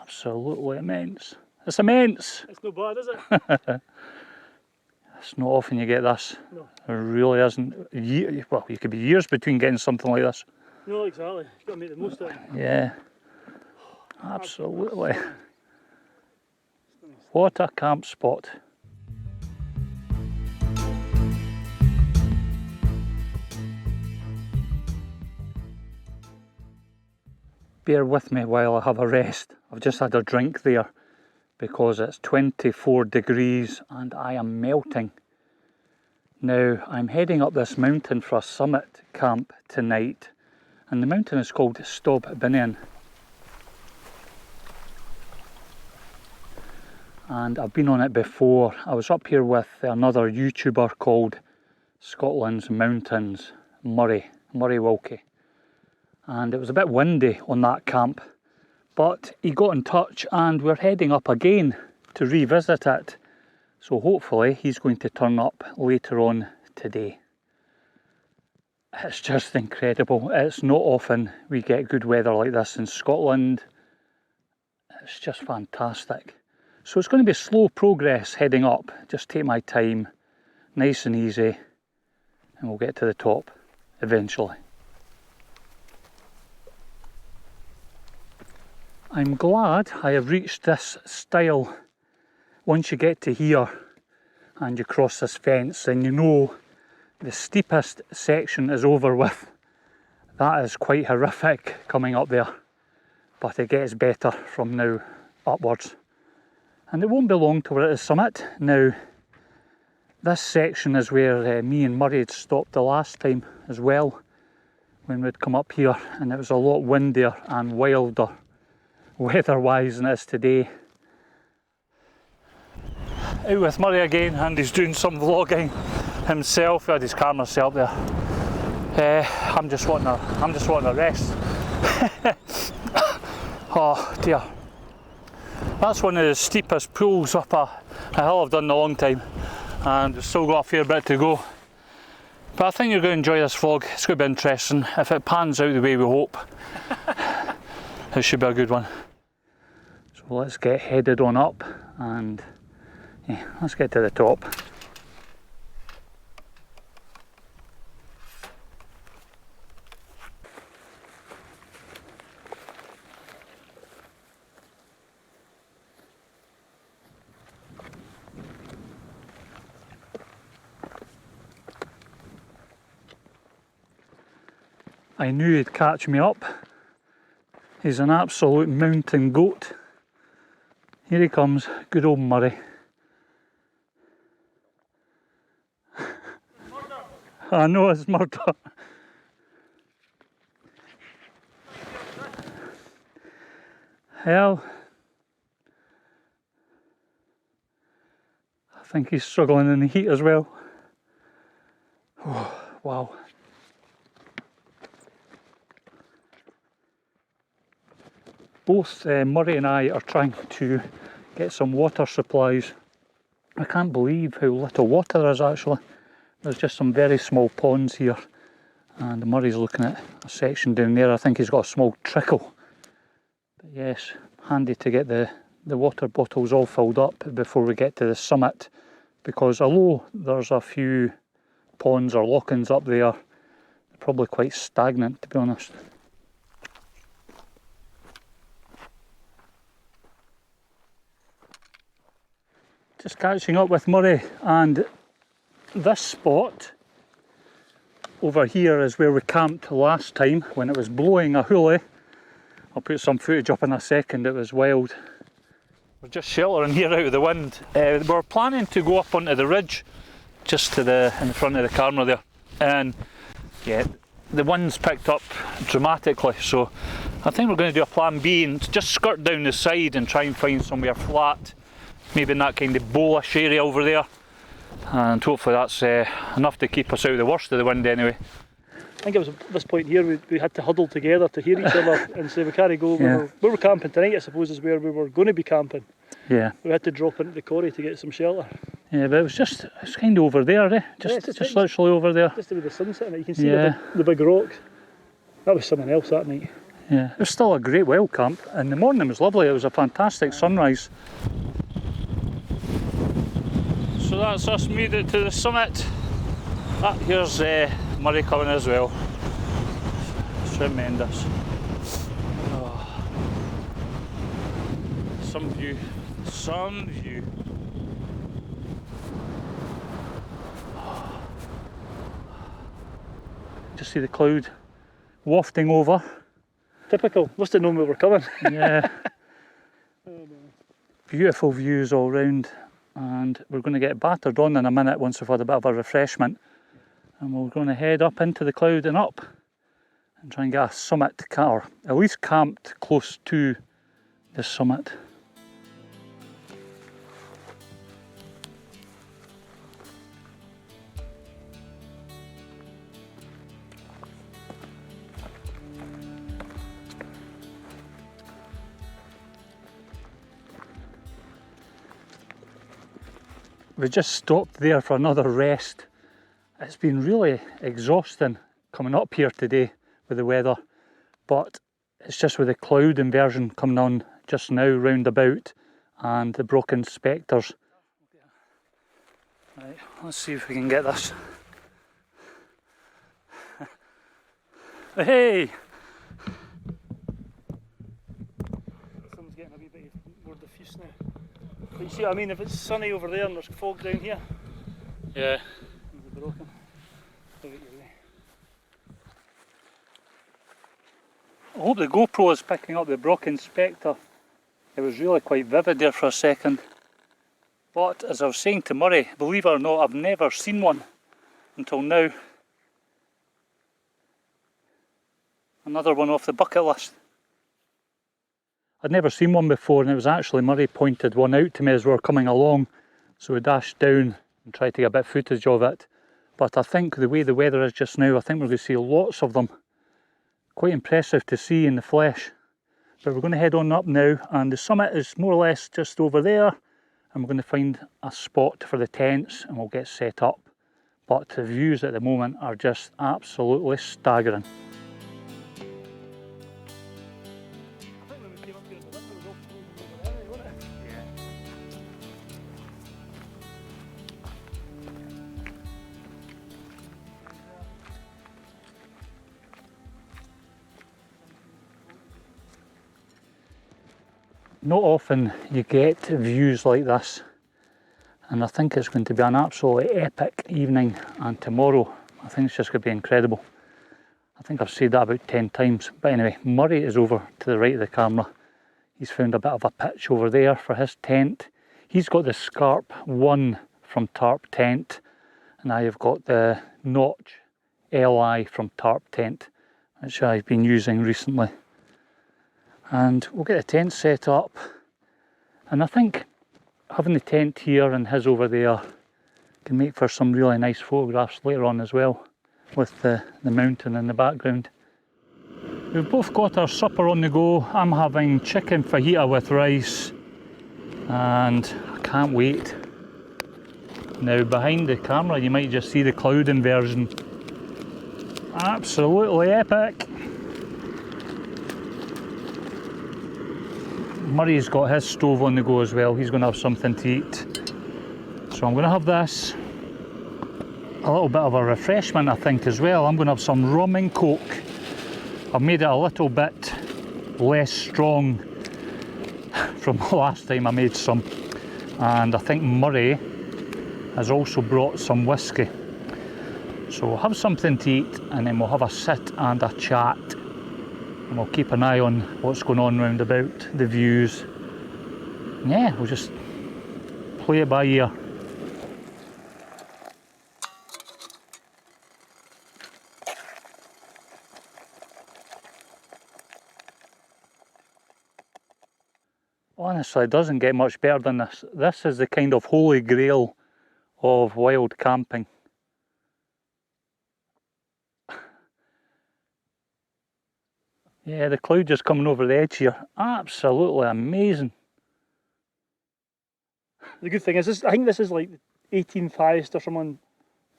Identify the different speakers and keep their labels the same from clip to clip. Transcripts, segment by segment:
Speaker 1: Absolutely immense. It's immense!
Speaker 2: It's not bad, is it?
Speaker 1: It's not often you get this.
Speaker 2: No.
Speaker 1: It really isn't. Well, you could be years between getting something like this.
Speaker 2: No, exactly. You've got to make the most of it.
Speaker 1: Yeah. Absolutely. What a camp spot. Bear with me while I have a rest. I've just had a drink there because it's 24 degrees and I am melting. Now I'm heading up this mountain for a summit camp tonight, and the mountain is called Stobinian. And I've been on it before. I was up here with another YouTuber called Scotland's Mountains, Murray Wilkie. And it was a bit windy on that camp, but he got in touch and we're heading up again to revisit it. So hopefully he's going to turn up later on today. It's just incredible. It's not often we get good weather like this in Scotland. It's just fantastic. So it's going to be slow progress heading up. Just take my time, nice and easy, and we'll get to the top eventually. I'm glad I have reached this stile. Once you get to here and you cross this fence, then you know the steepest section is over with. That is quite horrific coming up there, but it gets better from now upwards. And it won't be long till we're at the summit. Now, this section is where me and Murray had stopped the last time as well, when we'd come up here, and it was a lot windier and wilder weather-wise than it is today. Out with Murray again, and he's doing some vlogging himself. He had his camera set up there. I'm just wanting a rest. Oh dear. That's one of the steepest pools up a hill I've done in a long time, and we've still got a fair bit to go. But I think you're going to enjoy this vlog. It's going to be interesting. If it pans out the way we hope, it should be a good one. So let's get headed on up and yeah, let's get to the top. I knew he'd catch me up. He's an absolute mountain goat. Here he comes, good old Murray. I know it's murder. Hell, I think he's struggling in the heat as well. Oh, wow. Both Murray and I are trying to get some water supplies. I can't believe how little water there is actually. There's just some very small ponds here, and Murray's looking at a section down there. I think he's got a small trickle. But yes, handy to get the water bottles all filled up before we get to the summit, because although there's a few ponds or lock-ins up there, they're probably quite stagnant, to be honest. Just catching up with Murray, and this spot over here is where we camped last time when it was blowing a hoolie. I'll put some footage up in a second, it was wild. We're just sheltering here out of the wind. We're planning to go up onto the ridge just to in the front of the camera there, and yeah, the wind's picked up dramatically, so I think we're going to do a plan B and just skirt down the side and try and find somewhere flat, maybe in that kind of bowlish area over there, and hopefully that's enough to keep us out of the worst of the wind anyway.
Speaker 2: I think it was at this point here we had to huddle together to hear each other and say we can't go.
Speaker 1: Yeah.
Speaker 2: We were camping tonight, I suppose, is where we were going to be camping.
Speaker 1: Yeah.
Speaker 2: We had to drop into the quarry to get some shelter.
Speaker 1: Yeah, but it's kind of over there, eh? Just literally over there.
Speaker 2: Just with the sun setting, you can see
Speaker 1: yeah.
Speaker 2: the big rocks. That was someone else that night.
Speaker 1: Yeah, it was still a great wild camp, and the morning was lovely. It was a fantastic sunrise. So that's us made it to the summit. Ah, here's Murray coming as well. Tremendous. Oh. Some view, some view. Just see the cloud wafting over.
Speaker 2: Typical, must have known we were coming.
Speaker 1: Yeah. Beautiful views all round, and we're going to get battered on in a minute once we've had a bit of a refreshment, and we're going to head up into the cloud and up and try and get a summit, or at least camped close to the summit. We just stopped there for another rest. It's been really exhausting coming up here today with the weather, but it's just with the cloud inversion coming on just now round about and the Brocken Spectres. Right, let's see if we can get this. Hey!
Speaker 2: The sun's getting a wee bit more diffuse now. But you see what I mean, if it's sunny over there and there's fog down here.
Speaker 1: Yeah.
Speaker 2: There's the Brocken. I'll get you away.
Speaker 1: I hope the GoPro is picking up the Brocken Spectre. It was really quite vivid there for a second. But as I was saying to Murray, believe it or not, I've never seen one until now. Another one off the bucket list. I'd never seen one before, and it was actually Murray pointed one out to me as we were coming along, so we dashed down and tried to get a bit of footage of it. But I think the way the weather is just now, I think we're going to see lots of them. Quite impressive to see in the flesh. But we're going to head on up now, and the summit is more or less just over there, and we're going to find a spot for the tents and we'll get set up. But the views at the moment are just absolutely staggering. Not often you get views like this, and I think it's going to be an absolutely epic evening, and tomorrow I think it's just going to be incredible. I think I've said that about 10 times, but anyway, Murray is over to the right of the camera. He's found a bit of a pitch over there for his tent. He's got the Scarp 1 from Tarp Tent, and I have got the Notch LI from Tarp Tent, which I've been using recently. And we'll get the tent set up, and I think having the tent here and his over there can make for some really nice photographs later on as well, with the mountain in the background. We've both got our supper on the go. I'm having chicken fajita with rice, and I can't wait. Now behind the camera you might just see the cloud inversion. Absolutely epic. Murray's got his stove on the go as well. He's going to have something to eat. So I'm going to have this. A little bit of a refreshment I think as well. I'm going to have some rum and coke. I've made it a little bit less strong from the last time I made some. And I think Murray has also brought some whiskey. So we'll have something to eat, and then we'll have a sit and a chat. And we'll keep an eye on what's going on round about, the views. And yeah, we'll just play it by ear. Honestly, it doesn't get much better than this. This is the kind of holy grail of wild camping. Yeah, the cloud just coming over the edge here. Absolutely amazing.
Speaker 2: The good thing is, I think this is like the 18th highest or some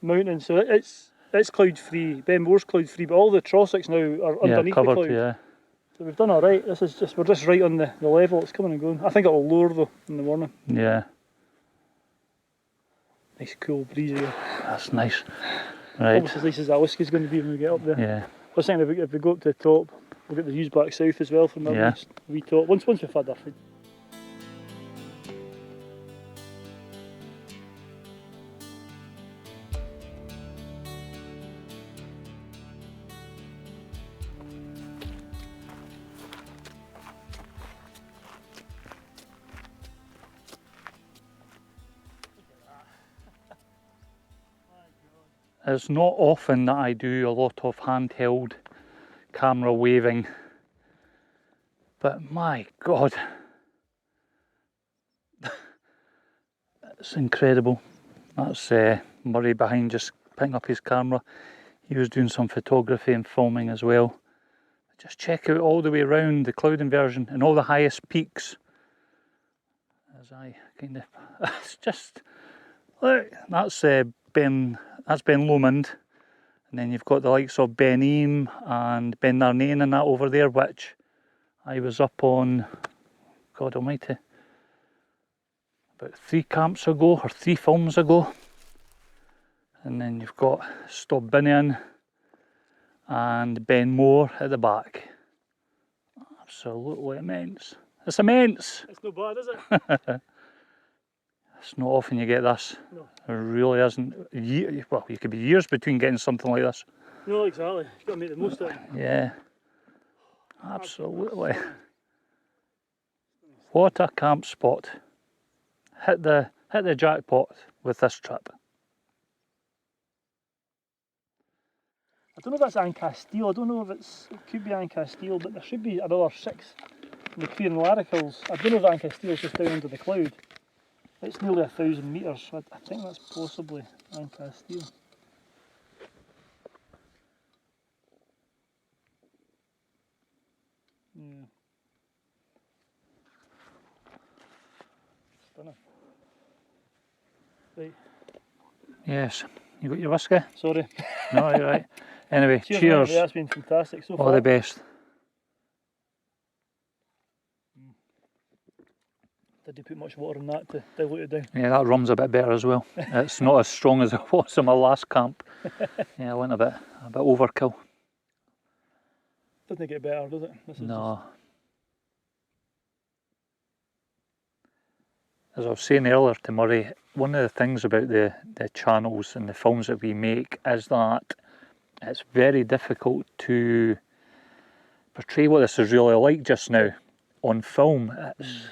Speaker 2: mountain, so it's cloud free. Ben Moore's cloud free, but all the Trossachs now are underneath
Speaker 1: covered,
Speaker 2: the cloud.
Speaker 1: yeah.
Speaker 2: So we've done alright. This is just, we're just right on the level. It's coming and going. I think it'll lower though in the morning.
Speaker 1: Yeah,
Speaker 2: Nice cool breeze here.
Speaker 1: that's nice. Right.
Speaker 2: Almost as nice as that whiskey's going to be when we get up there.
Speaker 1: Yeah.
Speaker 2: I was thinking if we go up to the top, we'll get the views back south as well from our wee top. Once we've had our food.
Speaker 1: It's not often that I do a lot of handheld camera waving, but my God, it's incredible. That's Murray behind just picking up his camera. He was doing some photography and filming as well. Just check out all the way around the cloud inversion and all the highest peaks. As I kind of, it's just, look, that's Ben Lomond, and then you've got the likes of Ben Eam and Ben Narnain and that over there, which I was up on, God almighty, about 3 camps ago or 3 films ago. And then you've got Stobbinian and Ben Moore at the back. Absolutely immense. It's immense!
Speaker 2: It's no bad, is it?
Speaker 1: It's not often you get this.
Speaker 2: No.
Speaker 1: It really isn't. Well, you could be years between getting something like this.
Speaker 2: No, exactly. You've got to make the most of it.
Speaker 1: Yeah, absolutely. What a camp spot. Hit the jackpot with this trip.
Speaker 2: I don't know if that's Ancastile. I don't know if it could be Ancastile, but there should be another 6 in the Clear and Larricles. I don't know if Ancastile's just down under the cloud. It's nearly 1,000 metres, so I think that's possibly Ancastile. Yeah. Stunning. Right.
Speaker 1: Yes. You got your whiskey?
Speaker 2: Sorry.
Speaker 1: No, you're right. Anyway, cheers.
Speaker 2: That's been fantastic so far.
Speaker 1: All the best.
Speaker 2: Did you put much water in that to dilute it down?
Speaker 1: Yeah, that rum's a bit better as well. It's not as strong as it was in my last camp. Yeah, I went a bit overkill.
Speaker 2: Doesn't get better, does it? This is
Speaker 1: no. As I was saying earlier to Murray, one of the things about the channels and the films that we make is that it's very difficult to portray what this is really like just now on film. It's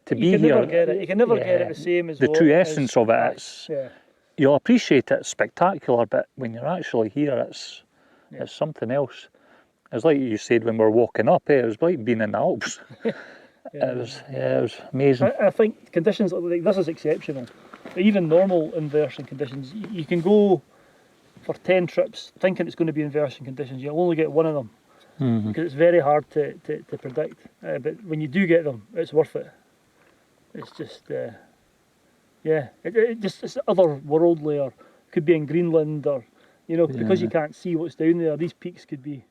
Speaker 1: to be here.
Speaker 2: You can never get it the same as
Speaker 1: the true essence of it. It's,
Speaker 2: yeah.
Speaker 1: You'll appreciate it, it's spectacular, but when you're actually here, it's something else. It's like you said when we were walking up. It was like being in the Alps. It was amazing.
Speaker 2: I think conditions like this is exceptional. Even normal inversion conditions, you can go for 10 trips thinking it's going to be inversion conditions. You'll only get one of them because it's very hard to predict. But when you do get them, it's worth it. It's just, it's otherworldly, or could be in Greenland, or because you can't see what's down there. These peaks could be,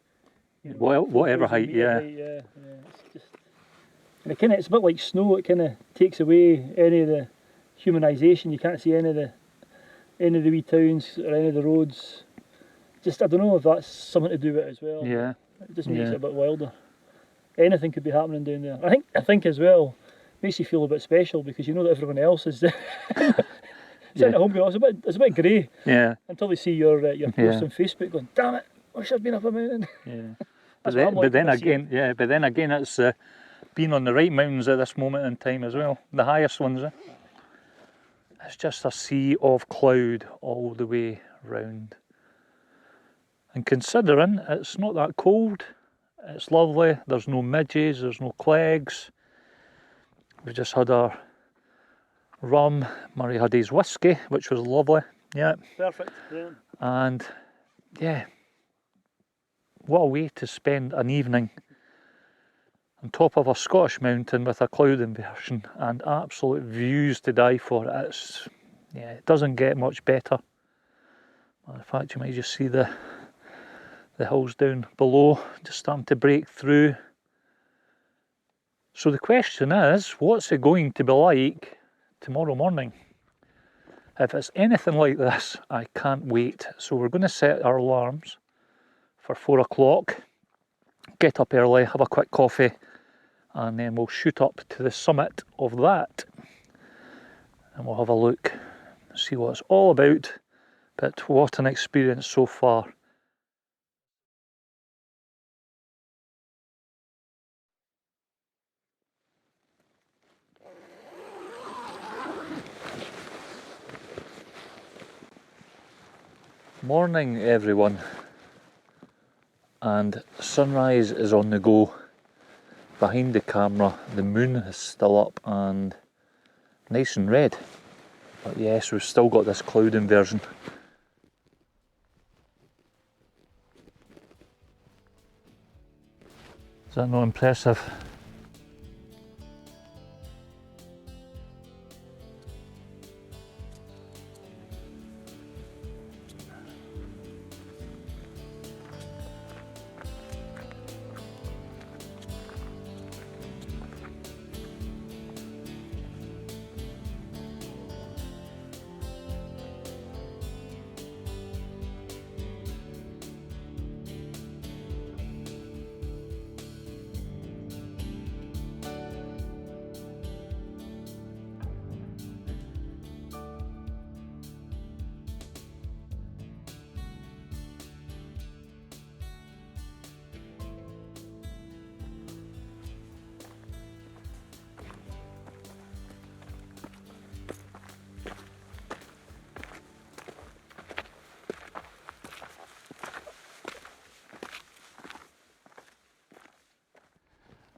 Speaker 1: whatever height,
Speaker 2: it's just. And it's a bit like snow. It kind of takes away any of the humanisation. You can't see any of the wee towns or any of the roads. Just I don't know if that's something to do with it as well.
Speaker 1: Yeah.
Speaker 2: It just makes it a bit wilder. Anything could be happening down there. I think as well makes you feel a bit special because you know that everyone else is sitting at home going, it's a bit grey.
Speaker 1: Yeah.
Speaker 2: Until they see your post on Facebook going, damn it, I wish I'd been up a mountain.
Speaker 1: Yeah. but then again, it's being on the right mountains at this moment in time as well, the highest ones. It's just a sea of cloud all the way round. And considering it's not that cold, it's lovely, there's no midges, there's no clegs. We've just had our rum, Murray had his whiskey, which was lovely, yeah.
Speaker 2: Perfect, yeah.
Speaker 1: And yeah, what a way to spend an evening on top of a Scottish mountain with a cloud inversion and absolute views to die for. It doesn't get much better. Well, in fact, you might just see the hills down below just starting to break through. So the question is, what's it going to be like tomorrow morning? If it's anything like this, I can't wait. So we're going to set our alarms for 4 o'clock, get up early, have a quick coffee, and then we'll shoot up to the summit of that. And we'll have a look, see what it's all about. But what an experience so far. Morning everyone, and sunrise is on the go. Behind the camera the moon is still up and nice and red, but yes, we've still got this cloud inversion. Is that not impressive?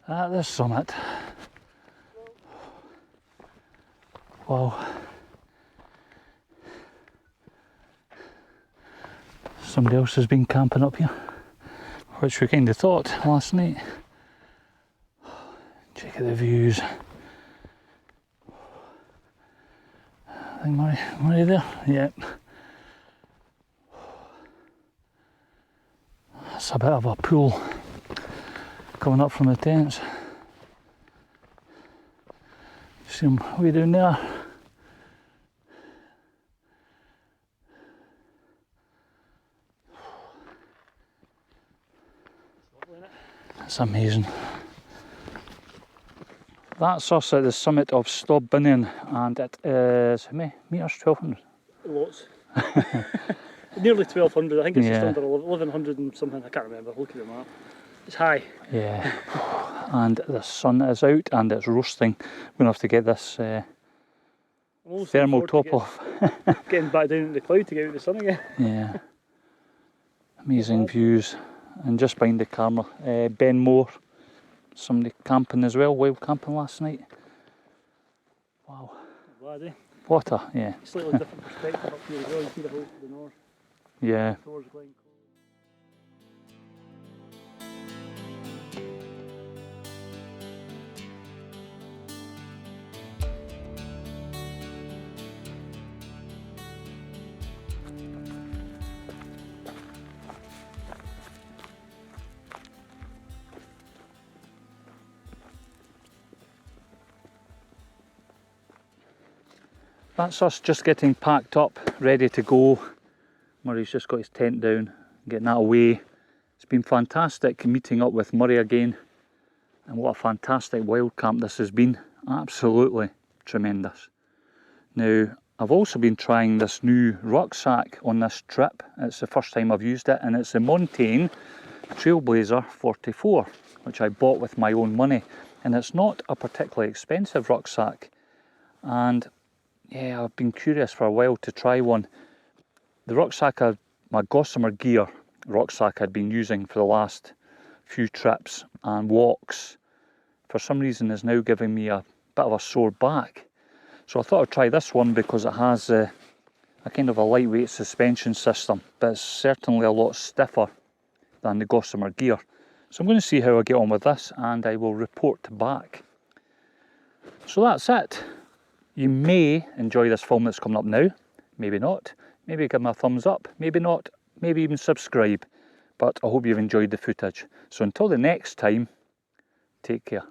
Speaker 1: At the summit. Wow. Somebody else has been camping up here, which we kind of thought last night. Check out the views. I think Murray there? Yep. That's a bit of a pool coming up from the tents. See them way down there. It's amazing. That's us at the summit of Stobbinion, and it is, how many metres? 1200?
Speaker 2: Lots. Nearly 1200, I think it's just
Speaker 1: Yeah.
Speaker 2: under 1100 and something, I can't remember, look at the map. It's high.
Speaker 1: Yeah, and the sun is out and it's roasting. We're going to have to get this thermal top off.
Speaker 2: Getting back down in the cloud to get out the sun again.
Speaker 1: Yeah, amazing views. And just behind the camera, Ben Moore, somebody camping as well, wild camping last night. Wow.
Speaker 2: Glad, eh?
Speaker 1: What a, yeah.
Speaker 2: Slightly different perspective up here as well, you see the whole the north.
Speaker 1: Yeah.
Speaker 2: Towards Glen.
Speaker 1: That's us just getting packed up, ready to go. Murray's just got his tent down, getting that away. It's been fantastic meeting up with Murray again, and what a fantastic wild camp this has been. Absolutely tremendous. Now, I've also been trying this new rucksack on this trip. It's the first time I've used it, and it's the Montane Trailblazer 44, which I bought with my own money. And it's not a particularly expensive rucksack. And yeah, I've been curious for a while to try one. The rucksack, my Gossamer Gear rucksack I'd been using for the last few trips and walks, for some reason is now giving me a bit of a sore back. So I thought I'd try this one because it has a kind of a lightweight suspension system, but it's certainly a lot stiffer than the Gossamer Gear. So I'm going to see how I get on with this, and I will report back. So that's it. You may enjoy this film that's coming up now, maybe not. Maybe give me a thumbs up, maybe not, maybe even subscribe. But I hope you've enjoyed the footage. So until the next time, take care.